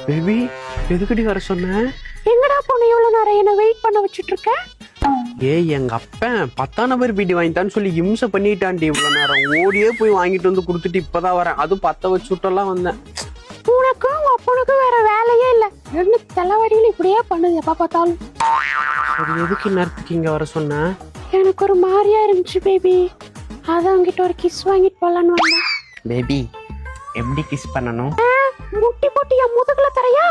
Baby எதுக்கடி வர சொன்ன? எங்கடா போன இவ்வளவு நேரம் என்ன வெயிட் பண்ண வச்சுட்டு இருக்க? ஏய் எங்க அப்பன் 10ஆம் நம்பர் பீடி வாங்கிட்டான்னு சொல்லி இம்சை பண்ணிட்டான்டி. இவ்வளவு நேரம் ஓடியே போய் வாங்கிட்டு வந்து கொடுத்துட்டு இப்பதான் வரேன். அதுவும் 10 வச்சுட்டெல்லாம் வந்தேன். உனக்கும் உங்க அப்பனுக்கும் வேற வேலையே இல்ல. ரெண்டு தலைவலியில இப்படியே பண்ணுது எப்ப பார்த்தாலும். அது எதுக்கு நேரத்துக்கு இங்க வர சொன்ன? எனக்கு ஒரு மாதிரியா இருந்துச்சு பேபி. அதான் உங்ககிட்ட ஒரு கிஸ் வாங்கிட்டு போலான்னு வந்தேன். பேபி எப்படி கிஸ் பண்ணணும்? முட்டி போட்டு என் முதுகுல தரையா?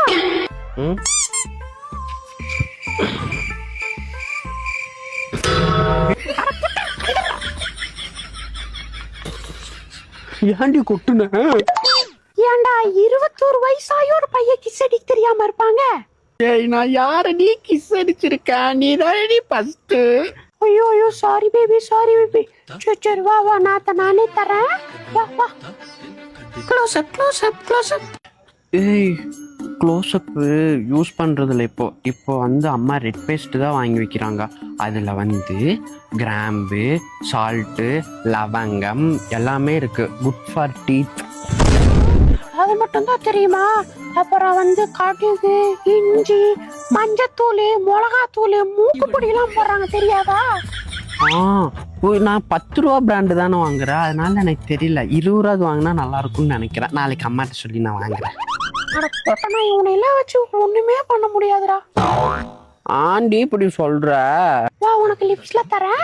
ஏண்டி கொட்டுன? ஏண்டா 21 வயசாயும் ஒரு பையன் கிஸ் அடிக்க தெரியாம இருப்பாங்க? ஏய் நான் யாரடி கிஸ் அடிச்சிருக்கேன்? நீ தான் ஃபர்ஸ்ட். ஐயோ ஐயோ சாரி பேபி சாரி பேபி. சரி வா வா நானே தரேன். வா வா. Close up. ஏய் க்ளோஸ் அப் யூஸ் பண்றதுல இப்போ வந்து அம்மா ரெட் பேஸ்ட் தான் வாங்கி வைக்கிறாங்க. அதுல வந்து கிராம்பு, சால்ட்டு, லவங்கம் எல்லாமே இருக்கு. Good for teeth. அது மட்டும் தான் தெரியுமா? அப்புறம் வந்து கடுகு, இஞ்சி, மஞ்சத்தூள், மிளகாத்தூள், மூக்குப்பொடி எல்லாம் போடுறாங்க தெரியாதா? நான் 10 ரூபா பிராண்டு தானே வாங்குறேன். அதனால எனக்கு தெரியல. 20 ரூபாது வாங்கினா நல்லா இருக்கும்னு நினைக்கிறேன். நாளைக்கு அம்மாட்ட சொல்லி நான் வாங்குறேன். இவனை எல்லாம் வச்சு ஒண்ணுமே பண்ண முடியாதுடா. ஆண்டி இப்படி சொல்ற? வா உனக்கு லிப்ஸ்ல தரேன்.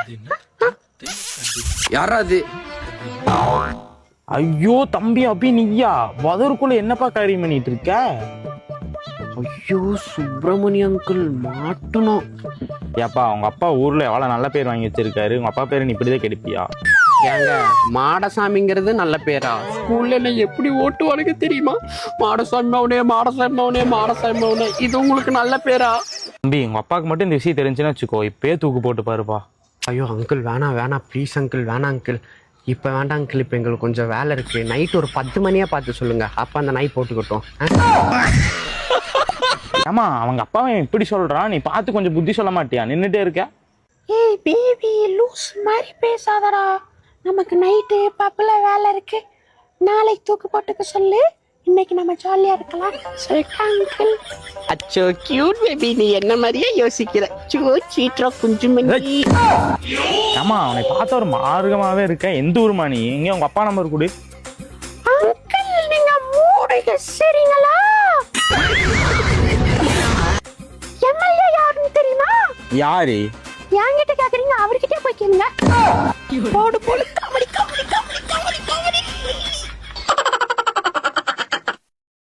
யாராது? ஐயோ தம்பி அப்படி நீயா வதருக்குள்ள என்னப்பா காரியம் பண்ணிட்டு இருக்க? ஐயோ சுப்பிரமணிய அங்கிள் மாட்டணும். ஏப்பா உங்க அப்பா ஊர்ல எவ்வளவு நல்ல பேர் வாங்கி வச்சிருக்காரு. உங்க அப்பா பேரை நீ இப்படிதான் கெடுப்பியா? ஏங்க மாடசாமிங்கிறது நல்ல பேரா? ஸ்கூல்ல என்ன எப்படி ஓட்டுவானுங்க தெரியுமா? மாடசாமி மவனே. இது உங்களுக்கு நல்ல பேரா? தம்பி உங்க அப்பாவுக்கு மட்டும் இந்த விஷயம் தெரிஞ்சுன்னு வச்சுக்கோ, இப்பயே தூக்கு போட்டு பாருப்பா. ஐயோ அங்கிள் வேணாம் ப்ளீஸ் அங்கிள், வேணாம் அங்கிள். இப்போ வேண்டாம் அங்கிள், இப்போ எங்களுக்கு கொஞ்சம் வேலை இருக்கு. நைட் ஒரு 10 மணியா பார்த்து சொல்லுங்க. அப்போ அந்த நாய் போட்டுக்கட்டும். ஆமா அவங்க அப்பாவை இப்படி சொல்றான், நீ பார்த்து கொஞ்சம் புத்தி சொல்ல மாட்டியா? நின்றுட்டே இருக்க. ஏய் பேபி லூஸ் மாதிரி பேசாதடா. நமக்கு நைட்டு பப்ல வேலை இருக்கு. நாளைக்கு தூக்கு போட்டுக்க சொல்லு. இன்னைக்கு நம்ம ஜாலியா இருக்கலாம். அங்கிள் அச்சோ கியூட் பேபி, நீ என்ன மாதிரியே யோசிக்கிற. சீட்ரா குஞ்சுமணி. ஆமா அவனை பார்த்த ஒரு மார்க்கமாவே இருக்க. எந்த ஊருமா நீ? எங்க உங்க அப்பா நம்பர் கொடு. அங்கிள் நீங்க மூடுங்க சரிங்களா? எம்எல்ஏ யாருன்னு தெரியுமா? யாரு? என்கிட்ட கேக்குறீங்க, அவர்கிட்டயே போய் கேளுங்க. போடு